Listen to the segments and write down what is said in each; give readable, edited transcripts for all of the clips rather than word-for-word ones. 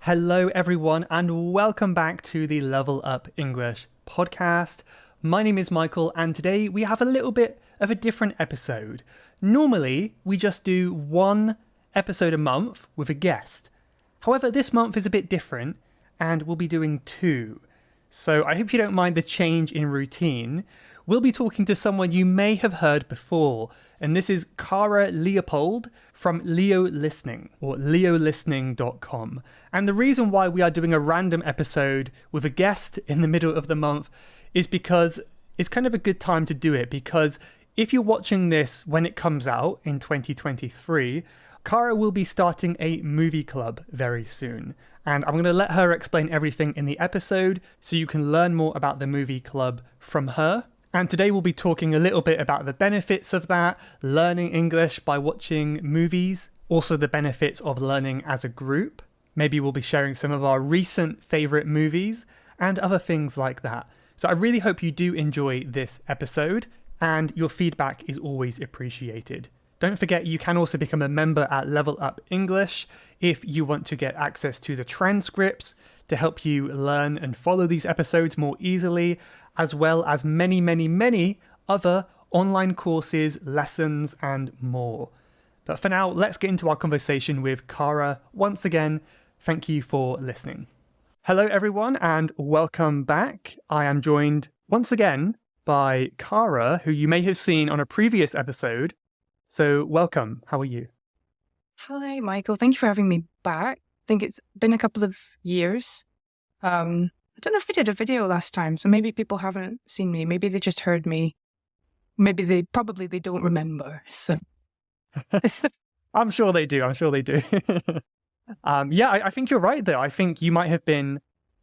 Hello, everyone, and welcome back to the Level Up English podcast. My name is Michael, and today we have a little bit of a different episode. Normally, we just do one episode a month with a guest. However, this month is a bit different, and we'll be doing two. So I hope you don't mind the change in routine. We'll be talking to someone you may have heard before, and this is Cara Leopold from Leo Listening, or leolistening.com. And the reason why we are doing a random episode with a guest in the middle of the month is because it's kind of a good time to do it, because if you're watching this when it comes out in 2023, Cara will be starting a movie club very soon. And I'm going to let her explain everything in the episode so you can learn more about the movie club from her. And today we'll be talking a little bit about the benefits of that, learning English by watching movies, also the benefits of learning as a group. Maybe we'll be sharing some of our recent favourite movies and other things like that. So I really hope you do enjoy this episode, and your feedback is always appreciated. Don't forget you can also become a member at Level Up English if you want to get access to the transcripts to help you learn and follow these episodes more easily, as well as many other online courses, lessons, and more. But for now, let's get into our conversation with Cara. Once again, thank you for listening. Hello, everyone, and welcome back. I am joined once again by Cara, who you may have seen on a previous episode. So welcome. How are you? Hi, Michael. Thank you for having me back. I think it's been a couple of years. I don't know if we did a video last time, so maybe people haven't seen me. Maybe they just heard me. Maybe they don't remember. So I'm sure they do. I think you're right, though. I think you might have been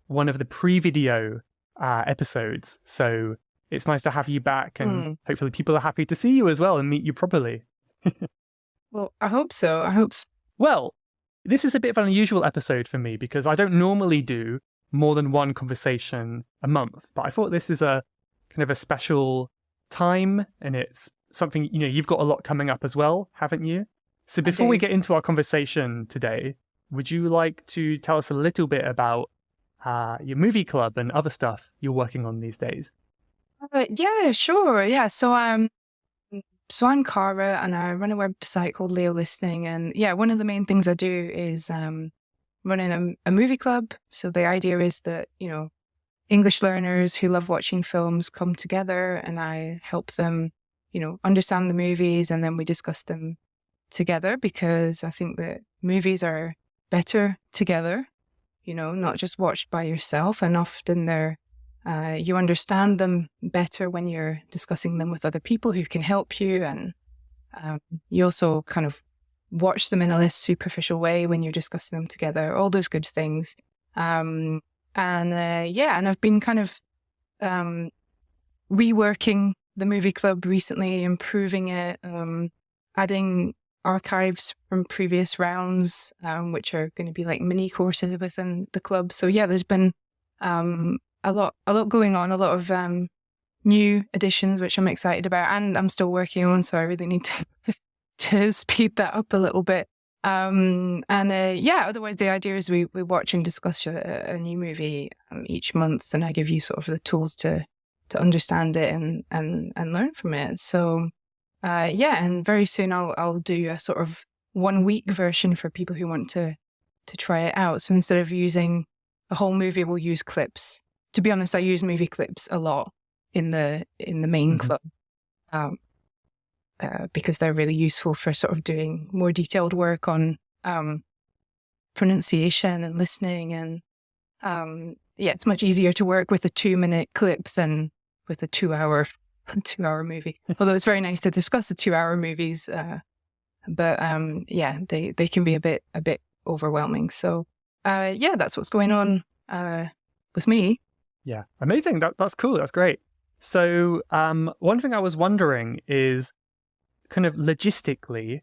one of the pre-video episodes. So it's nice to have you back, and hopefully people are happy to see you as well and meet you properly. Well, I hope so. Well, this is a bit of an unusual episode for me because I don't normally do more than one conversation a month, but I thought this is a kind of a special time, and it's something, you've got a lot coming up as well, haven't you? So before we get into our conversation today, would you like to tell us a little bit about your movie club and other stuff you're working on these days? Yeah, sure. Yeah. So I'm Cara, and I run a website called Leo Listening. And yeah, one of the main things I do is running a movie club. So the idea is that, English learners who love watching films come together, and I help them, understand the movies, and then we discuss them together, because I think that movies are better together, not just watched by yourself. And often you understand them better when you're discussing them with other people who can help you. And you also kind of watch them in a less superficial way when you're discussing them together, all those good things. And I've been kind of reworking the movie club recently, improving it, adding archives from previous rounds, which are going to be like mini courses within the club. So yeah, there's been a lot going on, a lot of new additions, which I'm excited about, and I'm still working on, so I really need to speed that up a little bit. Otherwise the idea is we watch and discuss a new movie each month, and I give you sort of the tools to understand it and learn from it. So and very soon I'll do a sort of 1 week version for people who want to try it out. So instead of using a whole movie, we'll use clips. To be honest, I use movie clips a lot in the main club, because they're really useful for sort of doing more detailed work on pronunciation and listening. And it's much easier to work with a 2-minute clip than with a 2-hour movie. Although it's very nice to discuss the 2-hour movies, but they can be a bit overwhelming. So that's what's going on with me. Yeah, amazing. That's cool. That's great. So one thing I was wondering is kind of logistically,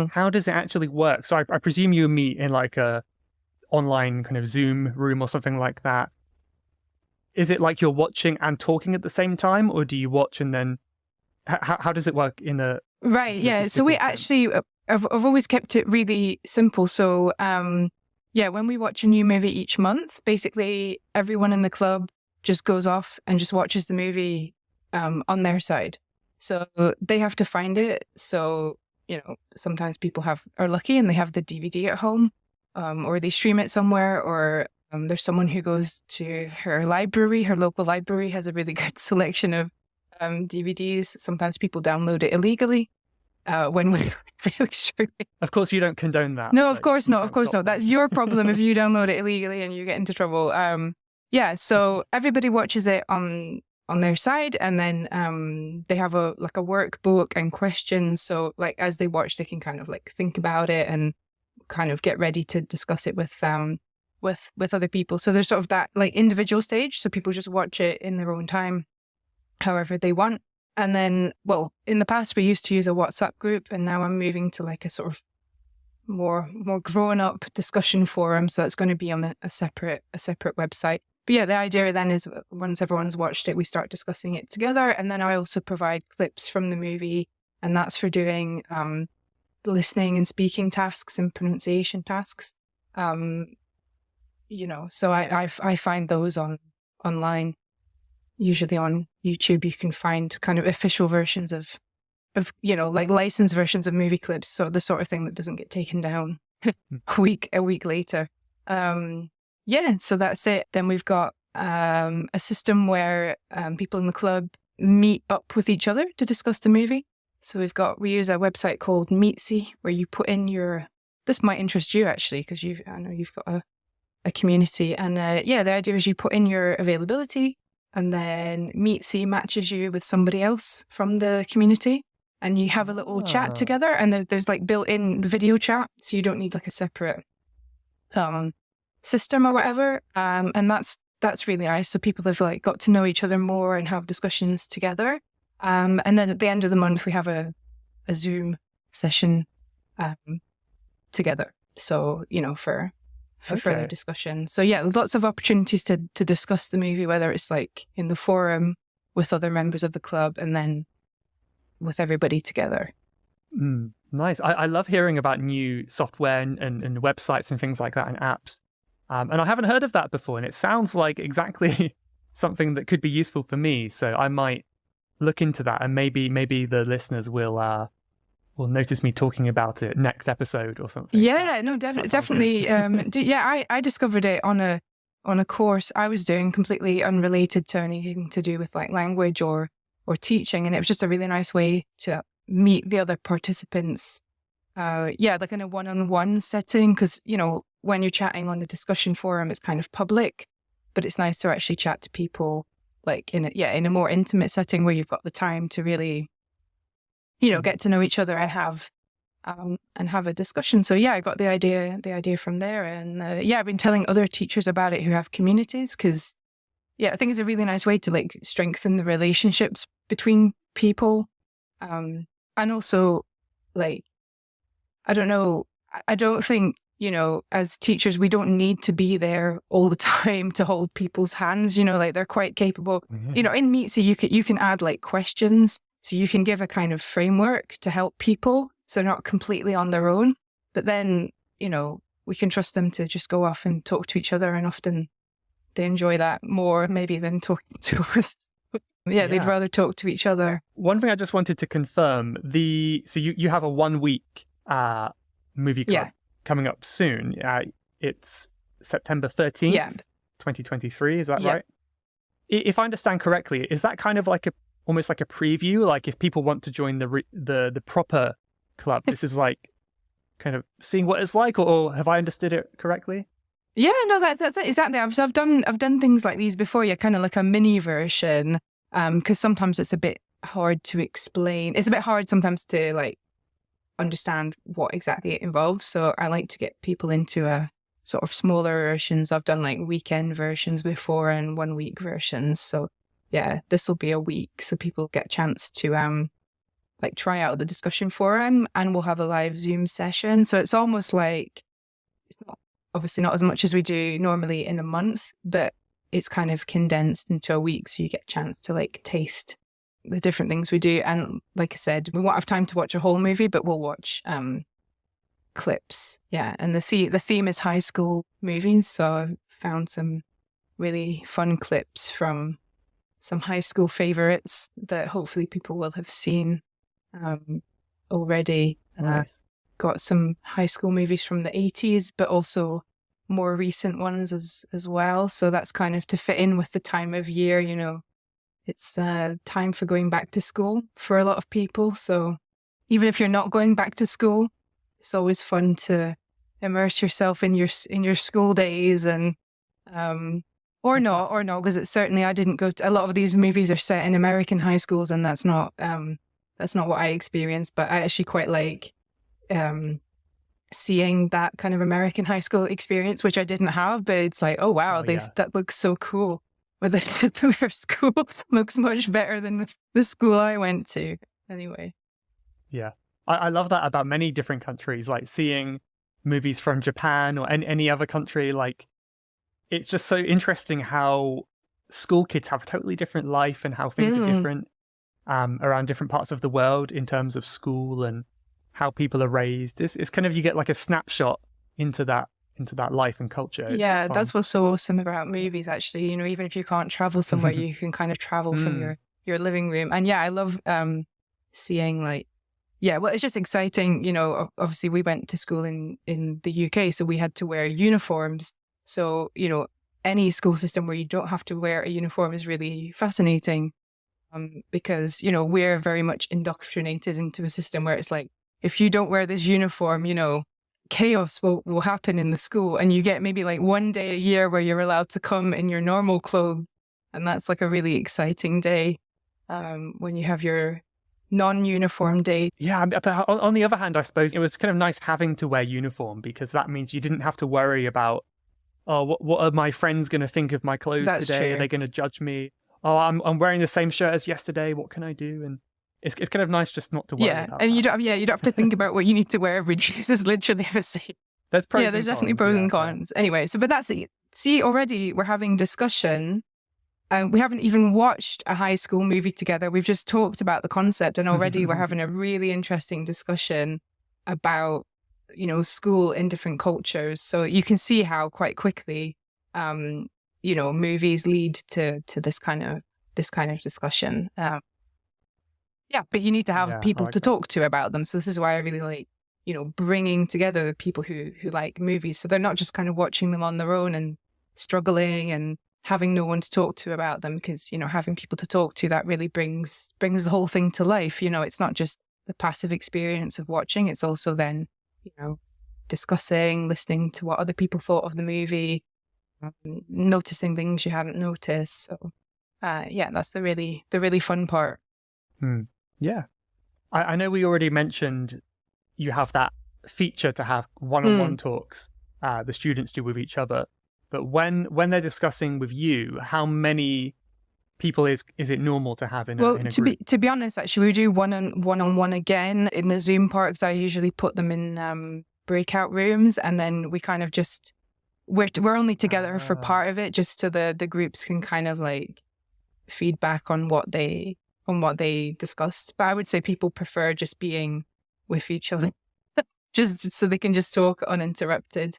how does it actually work? So I presume you meet in like a online kind of Zoom room or something like that. Is it like you're watching and talking at the same time, or do you watch and then how does it work in a right? Yeah. So we actually I've always kept it really simple. So Yeah, when we watch a new movie each month, basically everyone in the club just goes off and just watches the movie on their side. So they have to find it. So, sometimes people are lucky and they have the DVD at home, or they stream it somewhere, or there's someone who goes to her library. Her local library has a really good selection of DVDs. Sometimes people download it illegally when we're really struggling. Of course, you don't condone that. No, of course not. Of course not. That's your problem if you download it illegally and you get into trouble. So everybody watches it on their side, and then they have a workbook and questions. So like as they watch, they can kind of like think about it and kind of get ready to discuss it with other people. So there's sort of that like individual stage. So people just watch it in their own time, however they want. And then, well, in the past we used to use a WhatsApp group, and now I'm moving to like a sort of more grown up discussion forum. So that's going to be on a separate website. But yeah, the idea then is once everyone's watched it, we start discussing it together. And then I also provide clips from the movie, and that's for doing listening and speaking tasks and pronunciation tasks. So I find those online. Usually on YouTube, you can find kind of official versions of like licensed versions of movie clips. So the sort of thing that doesn't get taken down a week later. So that's it. Then we've got a system where people in the club meet up with each other to discuss the movie. So we use a website called Meetsy, where you put in this might interest you actually, because I know you've got a community. And the idea is you put in your availability, and then Meetsy matches you with somebody else from the community, and you have a little chat together, and there's like built-in video chat, so you don't need like a separate system or whatever. And that's really nice. So people have like got to know each other more and have discussions together. And then at the end of the month, we have a Zoom session together. So, for further discussion. So yeah, lots of opportunities to discuss the movie, whether it's like in the forum with other members of the club and then with everybody together. Nice. I love hearing about new software and websites and things like that and apps. And I haven't heard of that before, and it sounds like exactly something that could be useful for me. So I might look into that, and maybe the listeners will notice me talking about it next episode or something. Yeah, no, definitely. I discovered it on a course I was doing, completely unrelated to anything to do with like language or teaching, and it was just a really nice way to meet the other participants. Like in a one-on-one setting, because when you're chatting on a discussion forum, it's kind of public, but it's nice to actually chat to people like in a more intimate setting where you've got the time to really get to know each other and have a discussion. So yeah, I got the idea from there. And I've been telling other teachers about it who have communities, because I think it's a really nice way to like strengthen the relationships between people. And also like, I don't think, as teachers, we don't need to be there all the time to hold people's hands, like they're quite capable. Mm-hmm. In Meetsy, you can add like questions. So you can give a kind of framework to help people so they're not completely on their own. But then, we can trust them to just go off and talk to each other. And often they enjoy that more maybe than talking to us. They'd rather talk to each other. One thing I just wanted to confirm, so you have a 1 week movie club coming up soon. It's September 13th, 2023. Is that right? If I understand correctly, is that kind of like almost like a preview? Like if people want to join the proper club, this is like kind of seeing what it's like, or have I understood it correctly? Yeah, no, that's it, exactly. I've done things like these before. Kind of like a mini version, because sometimes it's a bit hard to explain. It's a bit hard sometimes to like understand what exactly it involves. So I like to get people into a sort of smaller versions. I've done like weekend versions before and 1 week versions. So yeah, this will be a week, so people get a chance to like try out the discussion forum, and we'll have a live Zoom session. So it's almost like, it's obviously not as much as we do normally in a month, but it's kind of condensed into a week, so you get a chance to like taste the different things we do. And like I said, we won't have time to watch a whole movie, but we'll watch clips. Yeah, and the theme is high school movies, so I've found some really fun clips from some high school favorites that hopefully people will have seen already. Nice. Got some high school movies from the 80s, but also more recent ones as well. So that's kind of to fit in with the time of year, you know. It's time for going back to school for a lot of people. So even if you're not going back to school, it's always fun to immerse yourself in your school days, and or not, because it's certainly, I didn't go to, a lot of these movies are set in American high schools, and that's not what I experienced. But I actually quite like seeing that kind of American high school experience, which I didn't have. But it's like, oh wow, that looks so cool. With their school looks much better than the school I went to. Anyway. Yeah. I love that about many different countries, like seeing movies from Japan or any other country. Like, it's just so interesting how school kids have a totally different life and how things are different around different parts of the world in terms of school and how people are raised. It's kind of, you get like a snapshot into that life and culture. Yeah, that's what's so awesome about movies, actually. You know, even if you can't travel somewhere, you can kind of travel from your living room. And yeah, I love seeing like, yeah, well, it's just exciting. You know, obviously we went to school in the UK, so we had to wear uniforms. So, you know, any school system where you don't have to wear a uniform is really fascinating because, you know, we're very much indoctrinated into a system where it's like, if you don't wear this uniform, you know, chaos will happen in the school, and you get maybe like one day a year where you're allowed to come in your normal clothes, and that's like a really exciting day when you have your non-uniform day. Yeah, but on the other hand, I suppose it was kind of nice having to wear uniform, because that means you didn't have to worry about, oh, what are my friends going to think of my clothes today? True. Are they going to judge me? Oh, I'm wearing the same shirt as yesterday. What can I do? And it's kind of nice just not to worry about and that. you don't have to think about what you need to wear every day. This is literally the same. There's pros and there's cons, definitely pros and cons. Anyway, but that's it. See, already we're having discussion. We haven't even watched a high school movie together. We've just talked about the concept, and already we're having a really interesting discussion about, you know, school in different cultures. So you can see how quite quickly, you know, movies lead to this kind of discussion. Yeah, but you need to have people to talk to about them. So this is why I really like, you know, bringing together people who like movies. So they're not just kind of watching them on their own and struggling and having no one to talk to about them, because, you know, having people to talk to, that really brings the whole thing to life. You know, it's not just the passive experience of watching. It's also then, you know, discussing, listening to what other people thought of the movie, noticing things you hadn't noticed. So yeah, that's the really fun part. Yeah. I know we already mentioned you have that feature to have one-on-one talks the students do with each other. But when they're discussing with you, how many people is it normal to have in a group? To be honest, actually, we do one-on-one again in the Zoom part, because I usually put them in breakout rooms, and then we kind of just we're only together for part of it, just so the groups can kind of like feedback on what they discussed. But I would say people prefer just being with each other, just so they can just talk uninterrupted.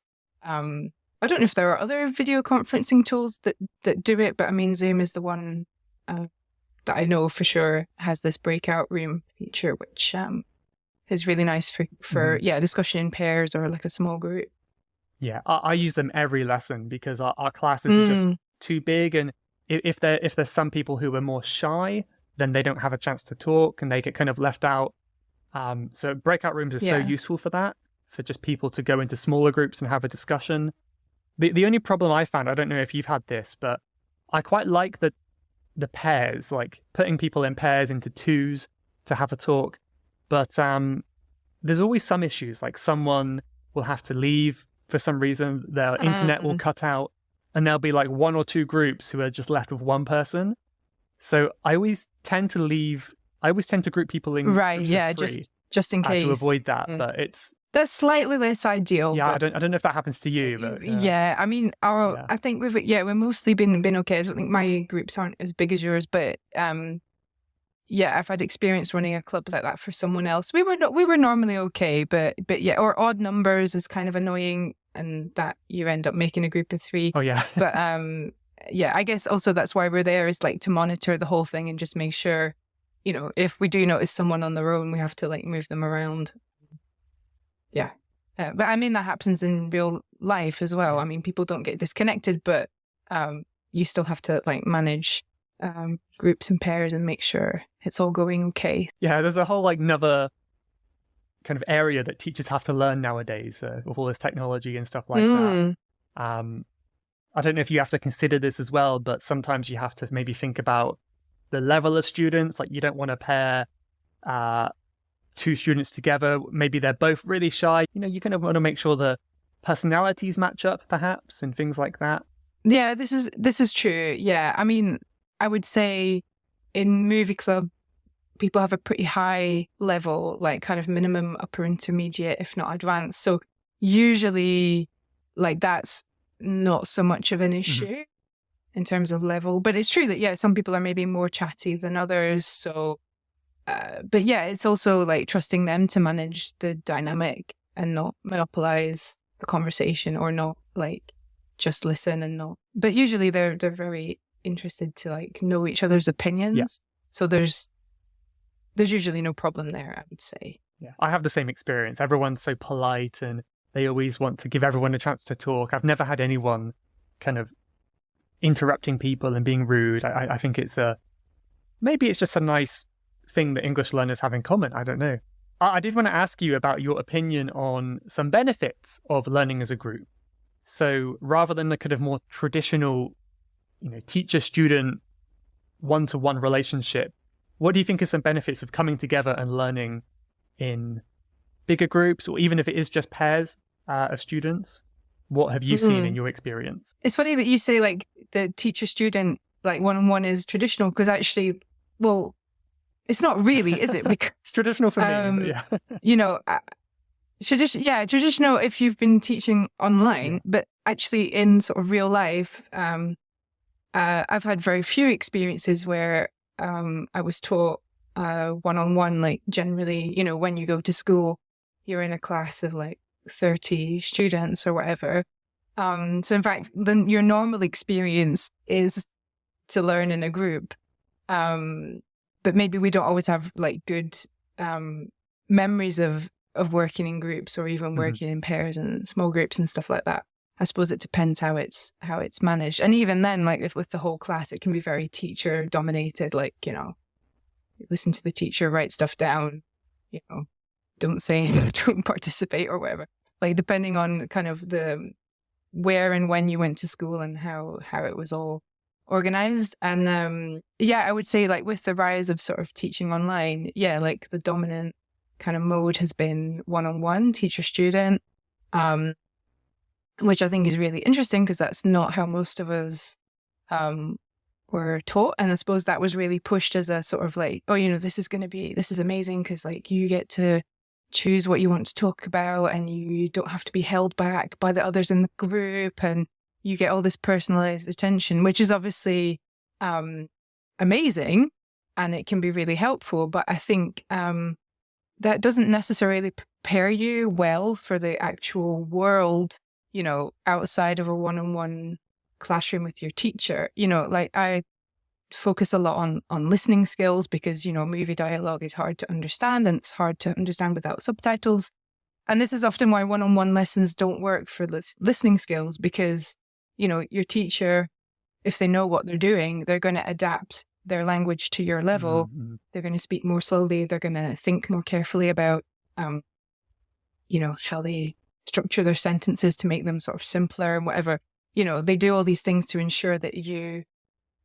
I don't know if there are other video conferencing tools that do it, but I mean, Zoom is the one that I know for sure has this breakout room feature, which is really nice for discussion in pairs or like a small group. Yeah, I use them every lesson because our classes are just too big, and if there's some people who are more shy, then they don't have a chance to talk and they get kind of left out. So breakout rooms are so useful for that, for just people to go into smaller groups and have a discussion. The only problem I found, I don't know if you've had this, but I quite like the pairs, like putting people in pairs into twos to have a talk. But there's always some issues, like someone will have to leave for some reason, their internet will cut out, and there'll be like one or two groups who are just left with one person. So I always tend to group people in groups of three, just in case, to avoid that. But that's slightly less ideal. Yeah, but I don't know if that happens to you, but I mean, I think we've mostly been okay. I don't think my groups aren't as big as yours, but I've had experience running a club like that for someone else. We were normally okay, but yeah, or odd numbers is kind of annoying, and that you end up making a group of 3. Oh yeah. But yeah, I guess also that's why we're there, is like to monitor the whole thing and just make sure, if we do notice someone on their own, we have to like move them around. Yeah. But I mean, that happens in real life as well. I mean, people don't get disconnected, but you still have to like manage groups and pairs and make sure it's all going okay. Yeah, there's a whole like another kind of area that teachers have to learn nowadays with all this technology and stuff like that. I don't know if you have to consider this as well, but sometimes you have to maybe think about the level of students. Like, you don't want to pair 2 students together. Maybe they're both really shy. You kind of want to make sure the personalities match up, perhaps, and things like that. Yeah, this is true. Yeah, I mean, I would say in movie club, people have a pretty high level, like kind of minimum upper intermediate, if not advanced. So usually, like, that's not so much of an issue in terms of level. But it's true that, yeah, some people are maybe more chatty than others. So, but yeah, it's also like trusting them to manage the dynamic and not monopolize the conversation, or not like just listen and not. But usually they're very interested to like know each other's opinions. Yeah. So there's usually no problem there, I would say. Yeah, I have the same experience. Everyone's so polite and they always want to give everyone a chance to talk. I've never had anyone kind of interrupting people and being rude. I think maybe it's just a nice thing that English learners have in common. I don't know. I did want to ask you about your opinion on some benefits of learning as a group. So rather than the kind of more traditional, teacher-student one-to-one relationship, what do you think are some benefits of coming together and learning in bigger groups, or even if it is just pairs of students? What have you seen in your experience? It's funny that you say like the teacher-student, like one-on-one is traditional, because actually, well, it's not really, is it? Because it's traditional for me. Yeah. Traditional if you've been teaching online, but actually in sort of real life, I've had very few experiences where I was taught one-on-one. Like, generally, when you go to school, you're in a class of like 30 students or whatever. So in fact, your normal experience is to learn in a group. But maybe we don't always have like good memories of working in groups, or even working in pairs and small groups and stuff like that. I suppose it depends how it's managed. And even then, like with the whole class, it can be very teacher dominated. Like, listen to the teacher, write stuff down, don't say, don't participate or whatever. Like, depending on kind of the where and when you went to school and how it was all organized. And I would say like with the rise of sort of teaching online, like the dominant kind of mode has been one-on-one, teacher-student, which I think is really interesting, because that's not how most of us were taught. And I suppose that was really pushed as a sort of like, this is amazing, because like you get to choose what you want to talk about, and you don't have to be held back by the others in the group, and you get all this personalized attention, which is obviously amazing, and it can be really helpful. But I think that doesn't necessarily prepare you well for the actual world, outside of a one-on-one classroom with your teacher. Like, I focus a lot on listening skills, because, movie dialogue is hard to understand, and it's hard to understand without subtitles. And this is often why one-on-one lessons don't work for listening skills, because, your teacher, if they know what they're doing, they're going to adapt their language to your level. They're going to speak more slowly. They're going to think more carefully about, how they structure their sentences to make them sort of simpler and whatever. They do all these things to ensure that you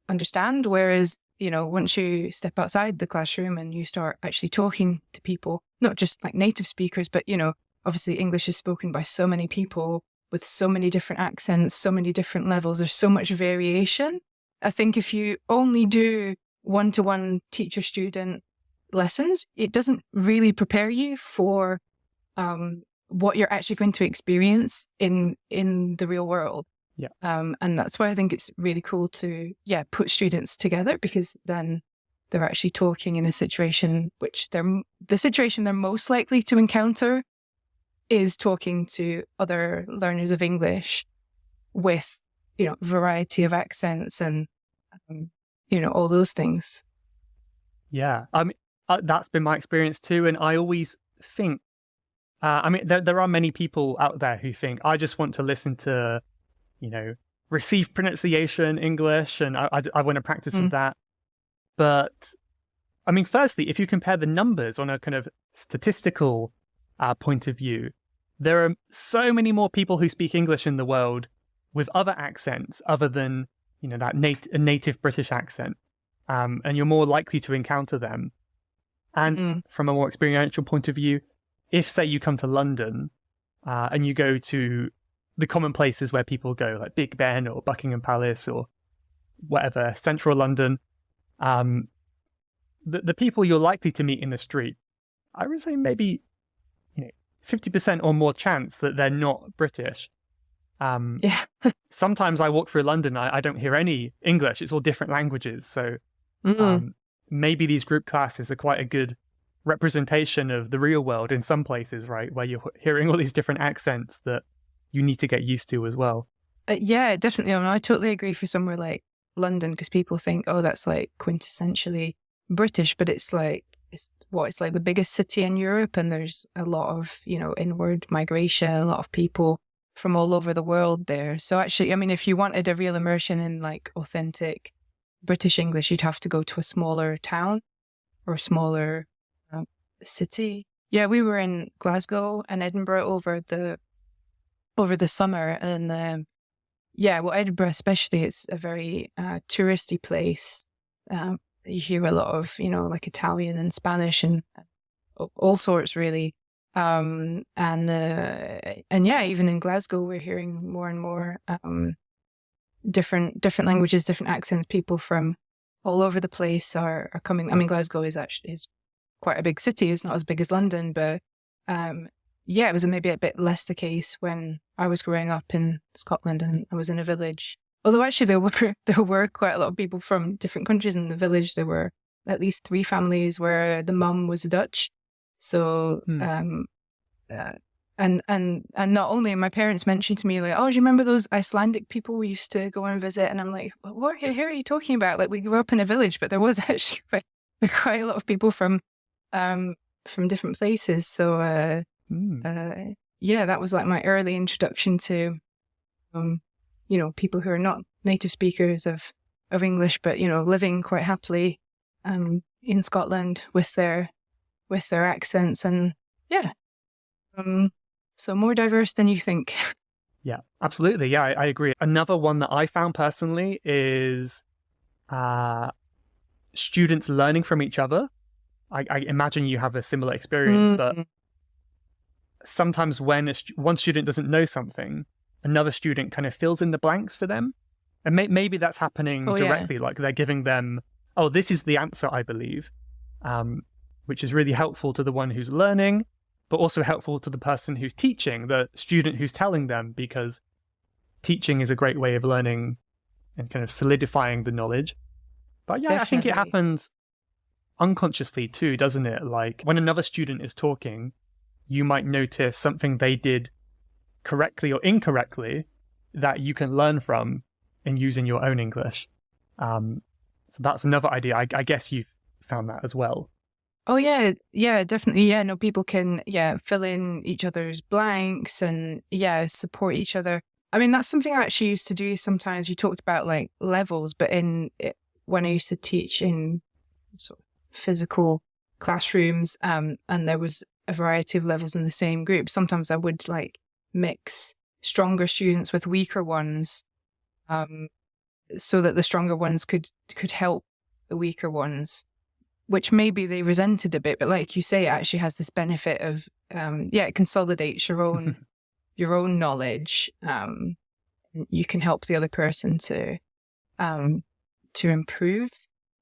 understand. Whereas, once you step outside the classroom and you start actually talking to people, not just like native speakers, but, obviously English is spoken by so many people with so many different accents, so many different levels. There's so much variation. I think if you only do one-to-one teacher-student lessons, it doesn't really prepare you for what you're actually going to experience in the real world. Yeah. And that's why I think it's really cool to, put students together, because then they're actually talking in a situation which the situation they're most likely to encounter is talking to other learners of English with, variety of accents and, all those things. Yeah, I mean, that's been my experience too. And I always think, there are many people out there who think, I just want to listen to, received pronunciation English, and I want to practice with that. But I mean, firstly, if you compare the numbers on a kind of statistical point of view, there are so many more people who speak English in the world with other accents other than, that native British accent. And you're more likely to encounter them. And from a more experiential point of view, if, say, you come to London and you go to the common places where people go, like Big Ben or Buckingham Palace or whatever, central London, the people you're likely to meet in the street, I would say maybe 50% or more chance that they're not British. Sometimes I walk through London, I don't hear any English. It's all different languages. So maybe these group classes are quite a good representation of the real world in some places, right? Where you're hearing all these different accents that you need to get used to as well. Yeah, definitely. I mean, I totally agree for somewhere like London, because people think, oh, that's like quintessentially British, but it's like the biggest city in Europe, and there's a lot of, inward migration, a lot of people from all over the world there. So actually, I mean, if you wanted a real immersion in like authentic British English, you'd have to go to a smaller town or a smaller city. Yeah, we were in Glasgow and Edinburgh over the summer, and Edinburgh especially, it's a very touristy place. You hear a lot of, like Italian and Spanish and all sorts, really. And even in Glasgow, we're hearing more and more different languages, different accents. People from all over the place are coming. I mean, Glasgow is quite a big city. It's not as big as London, but it was maybe a bit less the case when I was growing up in Scotland and I was in a village. Although actually there were quite a lot of people from different countries in the village. There were at least 3 families where the mum was Dutch. So and not only, my parents mentioned to me like, oh, do you remember those Icelandic people we used to go and visit? And I'm like, what are you talking about? Like, we grew up in a village, but there was actually quite a lot of people from different places. So that was like my early introduction to people who are not native speakers of English, but living quite happily in Scotland with their accents, and so more diverse than you think. Yeah, absolutely. Yeah, I agree. Another one that I found personally is students learning from each other. I imagine you have a similar experience, but sometimes when one student doesn't know something, another student kind of fills in the blanks for them. And maybe that's happening directly, like they're giving them, oh, this is the answer, I believe, which is really helpful to the one who's learning, but also helpful to the person who's teaching, the student who's telling them, because teaching is a great way of learning and kind of solidifying the knowledge. But yeah, definitely. I think it happens unconsciously too, doesn't it? Like when another student is talking, you might notice something they did correctly or incorrectly that you can learn from in using your own English. So that's another idea. I guess you've found that as well. Oh yeah, definitely. Yeah, no, people can fill in each other's blanks and support each other. I mean, that's something I actually used to do sometimes. You talked about like levels, but when I used to teach in sort of physical classrooms, and there was a variety of levels in the same group, sometimes I would like mix stronger students with weaker ones, so that the stronger ones could help the weaker ones, which maybe they resented a bit, but like you say, it actually has this benefit of it consolidates your own knowledge. You can help the other person to improve.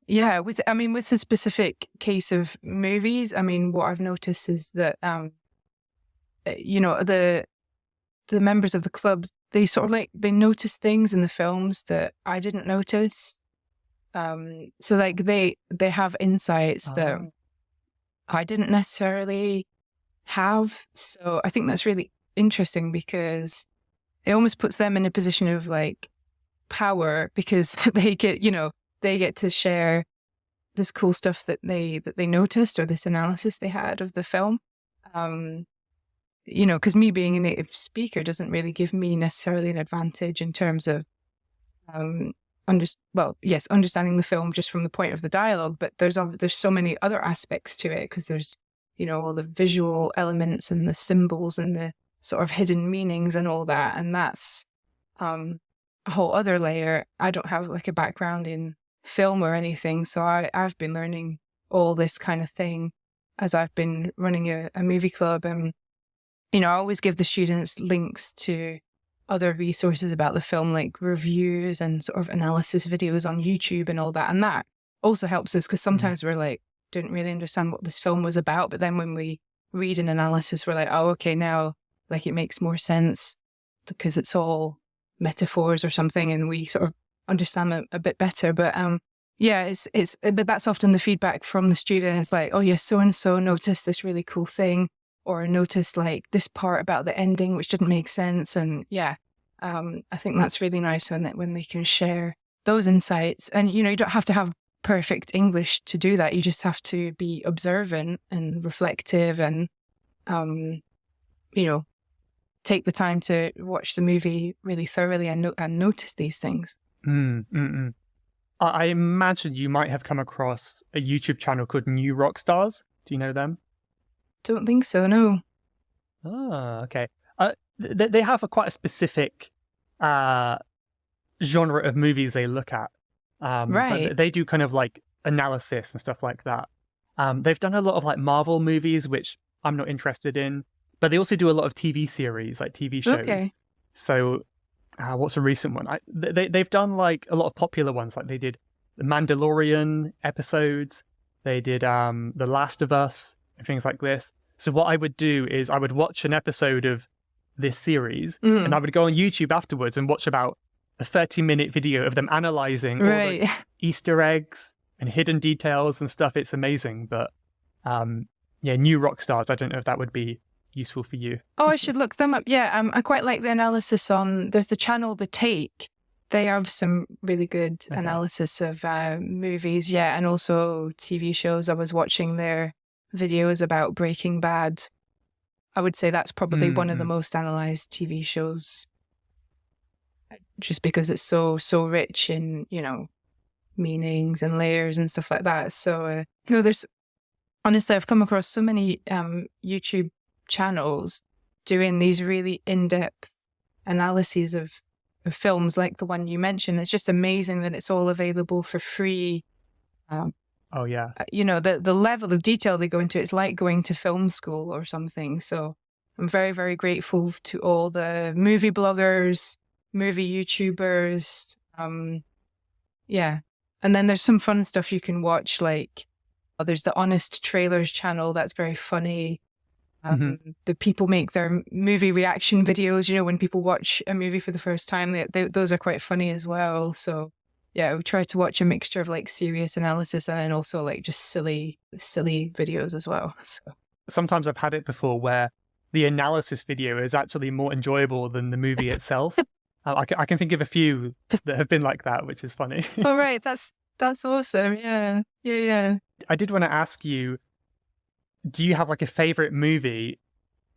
Yeah, with the specific case of movies, I mean, what I've noticed is that the members of the club, they sort of like, they notice things in the films that I didn't notice. So like they have insights that Oh. I didn't necessarily have. So I think that's really interesting because it almost puts them in a position of like power because they get to share this cool stuff that they noticed or this analysis they had of the film. Because me being a native speaker doesn't really give me necessarily an advantage in terms of understanding the film just from the point of the dialogue, but there's so many other aspects to it because there's all the visual elements and the symbols and the sort of hidden meanings and all that, and that's a whole other layer. I don't have like a background in film or anything, so I've been learning all this kind of thing as I've been running a movie club, and I always give the students links to other resources about the film, like reviews and sort of analysis videos on YouTube and all that. And that also helps us because sometimes we're like, didn't really understand what this film was about. But then when we read an analysis, we're like, oh, okay, now like it makes more sense because it's all metaphors or something and we sort of understand it a bit better. But but that's often the feedback from the students, like, oh yes, so-and-so noticed this really cool thing, or noticed like this part about the ending which didn't make sense. And I think that's really nice when they can share those insights. And you don't have to have perfect English to do that. You just have to be observant and reflective and take the time to watch the movie really thoroughly and notice these things. I imagine you might have come across a YouTube channel called New Rock Stars. Do you know them? Don't think so, no. Oh, okay. They have quite a specific genre of movies they look at. Right. But they do kind of like analysis and stuff like that. They've done a lot of like Marvel movies, which I'm not interested in, but they also do a lot of TV series, like TV shows. Okay. So what's a recent one? They've done like a lot of popular ones, like they did the Mandalorian episodes, they did The Last of Us, and things like this. So what I would do is I would watch an episode of this series and I would go on YouTube afterwards and watch about a 30-minute video of them analyzing all the Easter eggs and hidden details and stuff. It's amazing. But New Rock Stars, I don't know if that would be useful for you. Oh, I should look them up. Yeah, I quite like the analysis on, there's the channel The Take. They have some really good analysis of movies, and also TV shows. I was watching their videos about Breaking Bad. I would say that's probably one of the most analyzed TV shows, just because it's so rich in meanings and layers and stuff like that. So there's honestly, I've come across so many YouTube channels doing these really in-depth analyses of films like the one you mentioned. It's just amazing that it's all available for free. The level of detail they go into, it's like going to film school or something. So I'm very, very grateful to all the movie bloggers, movie YouTubers. And then there's some fun stuff you can watch, like there's the Honest Trailers channel. That's very funny. The people make their movie reaction videos, when people watch a movie for the first time, those are quite funny as well. So we try to watch a mixture of like serious analysis and then also like just silly videos as well. So sometimes I've had it before where the analysis video is actually more enjoyable than the movie itself. I can think of a few that have been like that, which is funny. Oh, right. That's awesome. Yeah. I did want to ask you, do you have like a favorite movie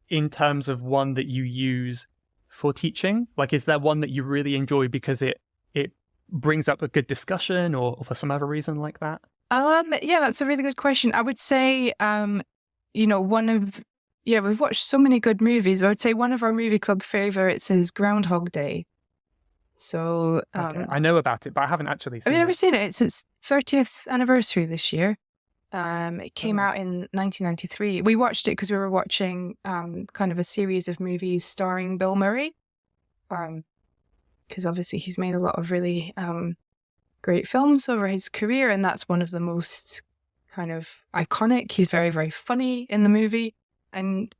in terms of one that you use for teaching? Like, is there one that you really enjoy because it brings up a good discussion or for some other reason like that? That's a really good question. I would say, we've watched so many good movies. I would say one of our movie club favorites is Groundhog Day. So I know about it, but I haven't actually seen it. Have you ever seen it? It's its 30th anniversary this year. It came out in 1993. We watched it because we were watching kind of a series of movies starring Bill Murray, because obviously he's made a lot of really great films over his career, and that's one of the most kind of iconic. He's very, very funny in the movie, and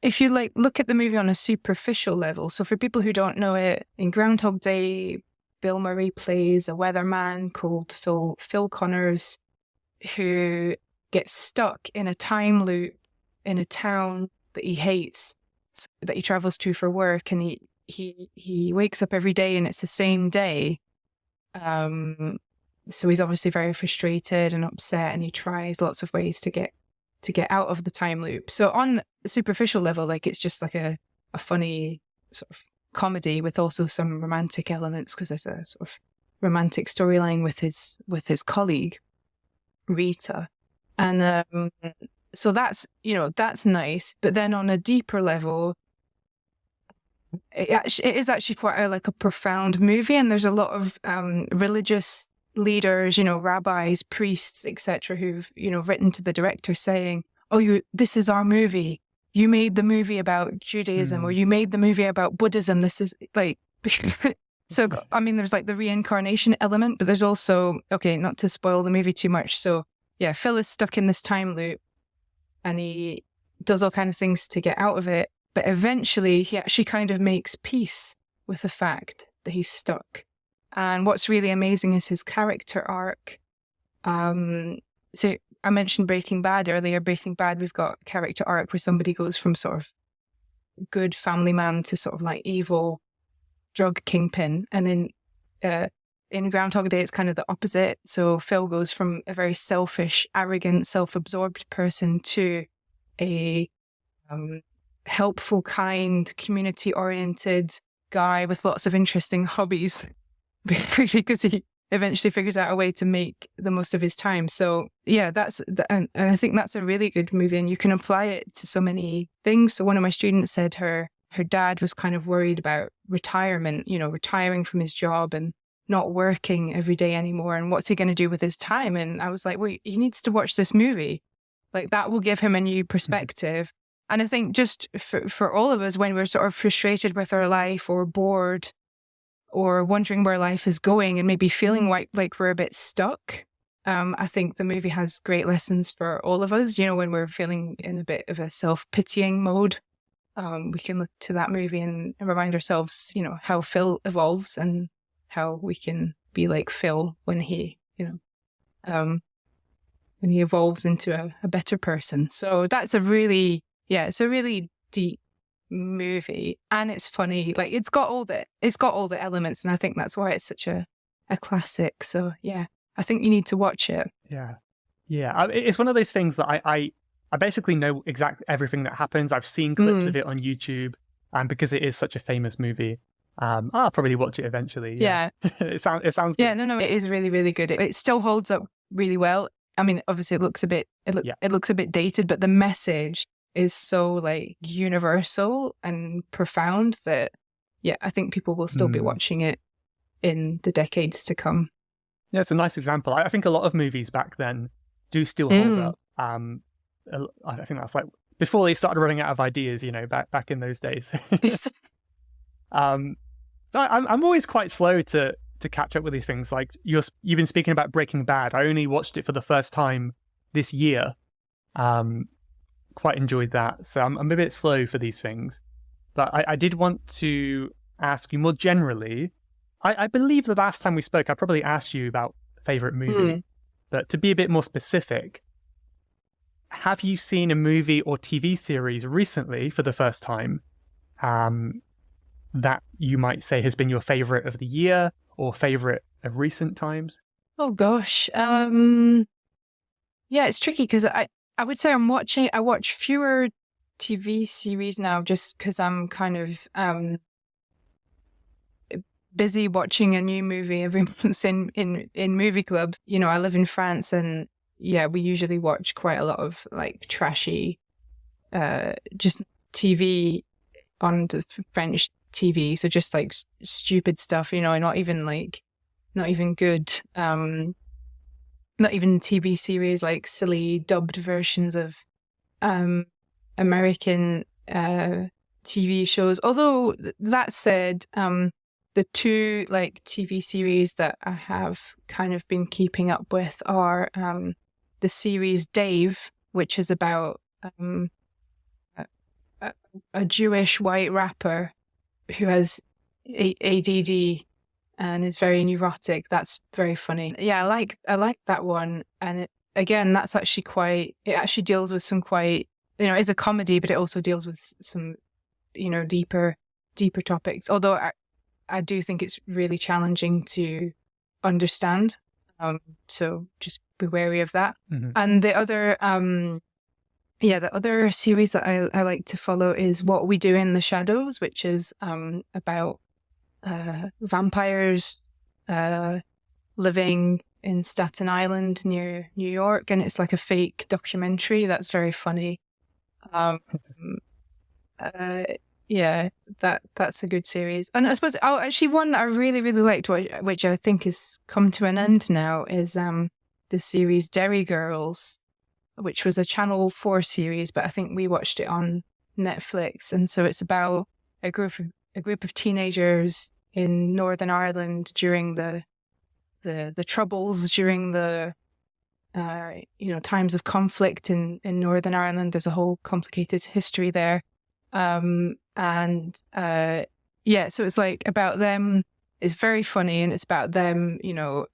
if you like look at the movie on a superficial level, so for people who don't know it, in Groundhog Day, Bill Murray plays a weatherman called Phil Connors, who gets stuck in a time loop in a town that he hates, that he travels to for work, and he wakes up every day and it's the same day. So he's obviously very frustrated and upset, and he tries lots of ways to get out of the time loop. So on the superficial level, like, it's just like a funny sort of comedy with also some romantic elements, because there's a sort of romantic storyline with his colleague Rita, and so that's nice. But then on a deeper level, it is actually quite a profound movie, and there's a lot of religious leaders, rabbis, priests, etc., who've written to the director saying, "Oh, this is our movie. You made the movie about Judaism, or you made the movie about Buddhism. This is like." So, I mean, there's like the reincarnation element, but there's also, okay, not to spoil the movie too much. So, yeah, Phil is stuck in this time loop, and he does all kinds of things to get out of it. But eventually, he actually kind of makes peace with the fact that he's stuck. And what's really amazing is his character arc. So I mentioned Breaking Bad earlier. Breaking Bad, we've got a character arc where somebody goes from sort of good family man to sort of like evil drug kingpin. And then in Groundhog Day, it's kind of the opposite. So Phil goes from a very selfish, arrogant, self-absorbed person to a helpful, kind, community-oriented guy with lots of interesting hobbies, because he eventually figures out a way to make the most of his time. So yeah, and I think that's a really good movie, and you can apply it to so many things. So one of my students said her dad was kind of worried about retirement, retiring from his job and not working every day anymore, and what's he going to do with his time? And I was like, well, he needs to watch this movie. Like, that will give him a new perspective. And I think just for all of us, when we're sort of frustrated with our life or bored or wondering where life is going and maybe feeling like we're a bit stuck, I think the movie has great lessons for all of us. When we're feeling in a bit of a self-pitying mode, we can look to that movie and remind ourselves, how Phil evolves and how we can be like Phil when he evolves into a better person. So that's it's a really deep movie, and it's funny. Like, it's got all the elements, and I think that's why it's such a classic. So yeah, I think you need to watch it. Yeah. It's one of those things that I basically know exactly everything that happens. I've seen clips of it on YouTube, and because it is such a famous movie, I'll probably watch it eventually. Yeah. It sounds good. Yeah, no, it is really, really good. It still holds up really well. I mean, obviously it looks a bit dated, but the message is so like universal and profound that, yeah, I think people will still be watching it in the decades to come. Yeah, it's a nice example. I think a lot of movies back then do still hold up. I think that's like before they started running out of ideas, back in those days. I'm always quite slow to catch up with these things. Like, you've been speaking about Breaking Bad. I only watched it for the first time this year. Quite enjoyed that. So I'm a bit slow for these things. But I did want to ask you more generally. I believe the last time we spoke, I probably asked you about favorite movie. But to be a bit more specific, have you seen a movie or TV series recently for the first time that you might say has been your favorite of the year or favorite of recent times? Oh gosh. Yeah, it's tricky because I would say I watch fewer TV series now just because I'm kind of busy watching a new movie every month in movie clubs. I live in France, and yeah, we usually watch quite a lot of like trashy just TV on the French TV, so just like stupid stuff, not even good, not even TV series, like silly dubbed versions of American TV shows. Although that said, the two like TV series that I have kind of been keeping up with are the series Dave, which is about a Jewish white rapper who has ADD and is very neurotic. That's very funny. Yeah, I like that one. And again, that's actually it actually deals with some quite, it's a comedy, but it also deals with some, deeper topics. Although I do think it's really challenging to understand. So just be wary of that. Mm-hmm. And the other series that I like to follow is What We Do in the Shadows, which is about vampires living in Staten Island near New York, and it's like a fake documentary that's very funny. Yeah, that's a good series. And I suppose actually one that I really, really liked, which I think has come to an end now, is the series Derry Girls, which was a Channel 4 series, but I think we watched it on Netflix. And so it's about a group of teenagers in Northern Ireland during the Troubles, during the times of conflict in Northern Ireland. There's a whole complicated history there. So it's like about them. It's very funny, and it's about them,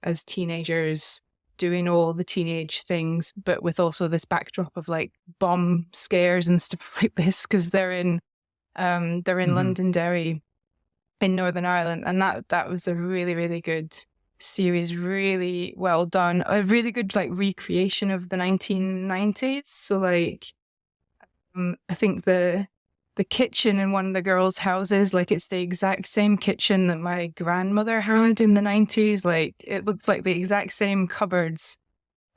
as teenagers doing all the teenage things, but with also this backdrop of like bomb scares and stuff like this, because they're in Mm-hmm. Londonderry in Northern Ireland, and that was a really, really good series, really well done, a really good like recreation of the 1990s. So like, I think the kitchen in one of the girls' houses, like it's the exact same kitchen that my grandmother had in the 90s. Like it looks like the exact same cupboards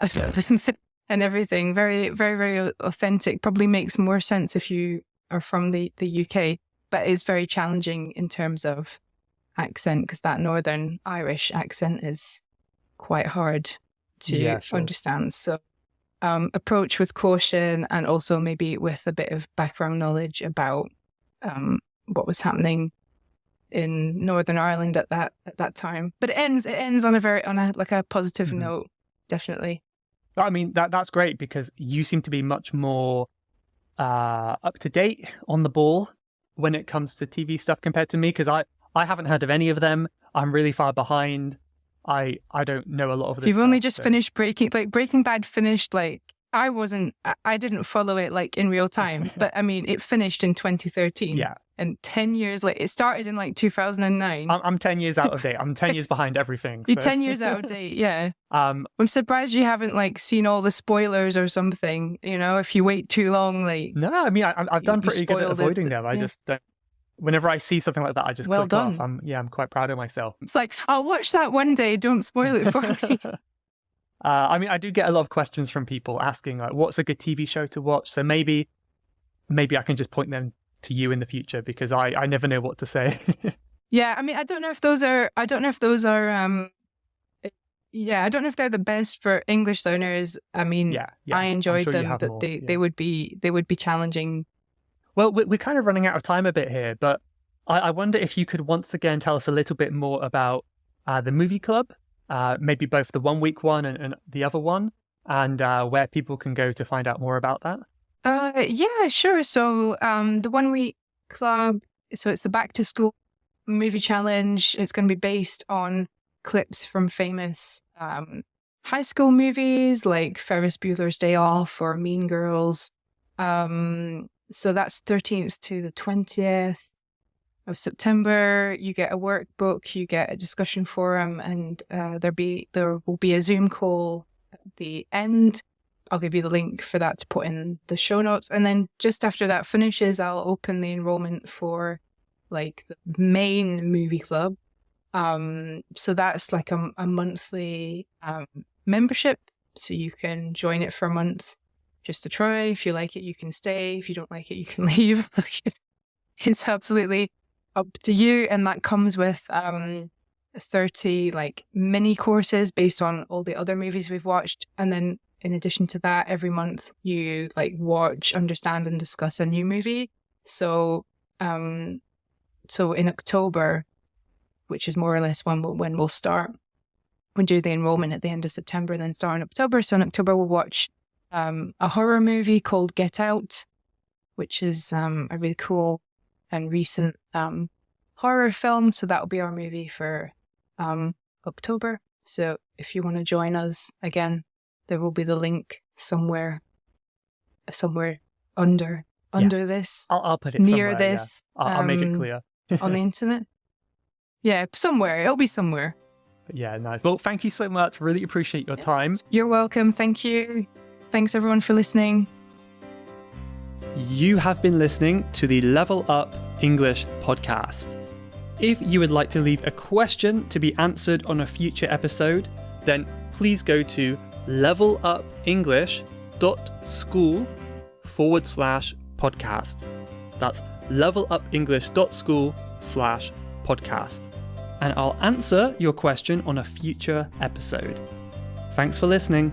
and everything. Very, very, very authentic. Probably makes more sense if you are from the UK, but it's very challenging in terms of accent, because that Northern Irish accent is quite hard to understand. So approach with caution, and also maybe with a bit of background knowledge about what was happening in Northern Ireland at that time. But it ends on a positive Mm-hmm. note, definitely. I mean, that's great, because you seem to be much more up to date, on the ball when it comes to TV stuff compared to me, because I haven't heard of any of them. I'm really far behind. I don't know a lot of this. You've only just finished Breaking Bad finished, like, I didn't follow it like in real time, but I mean, it finished in 2013. Yeah. And 10 years later, it started in like 2009. I'm 10 years out of date. I'm 10 years behind everything. You're 10 years out of date, yeah. I'm surprised you haven't like seen all the spoilers or something, if you wait too long, like. No, I mean, I've done pretty good at avoiding them. I just don't. Whenever I see something like that, I just click off. I'm quite proud of myself. It's like, I'll watch that one day. Don't spoil it for me. I mean, I do get a lot of questions from people asking, like, what's a good TV show to watch? So maybe I can just point them to you in the future, because I never know what to say. Yeah, I mean, I don't know if those are. I don't know if they're the best for English learners. I mean, yeah. I enjoyed them, but they would be challenging. Well, we're kind of running out of time a bit here, but I wonder if you could once again tell us a little bit more about the movie club, maybe both the 1 week one and the other one, and where people can go to find out more about that. Yeah, sure. So the 1 week club, so it's the Back to School movie challenge. It's going to be based on clips from famous high school movies like Ferris Bueller's Day Off or Mean Girls. So that's 13th to the 20th of September. You get a workbook, you get a discussion forum, and there will be a Zoom call at the end. I'll give you the link for that to put in the show notes. And then just after that finishes, I'll open the enrollment for like the main movie club. So that's like a monthly membership. So you can join it for a month just to try. If you like it, you can stay. If you don't like it, you can leave. It's absolutely up to you. And that comes with 30 like mini courses based on all the other movies we've watched. And then in addition to that, every month you like watch, understand, and discuss a new movie. So in October, which is more or less when we'll start, we'll do the enrollment at the end of September and then start in October. So in October, we'll watch a horror movie called Get Out, which is a really cool and recent horror film. So that'll be our movie for October. So if you want to join us, again, there will be the link somewhere under this, I'll put it near somewhere, this. I'll make it clear. On the internet. Yeah, somewhere. It'll be somewhere. Yeah, nice. Well, thank you so much. Really appreciate your time. You're welcome. Thank you. Thanks everyone for listening. You have been listening to the Level Up English podcast. If you would like to leave a question to be answered on a future episode, then please go to levelupenglish.school/podcast. That's levelupenglish.school/podcast. And I'll answer your question on a future episode. Thanks for listening.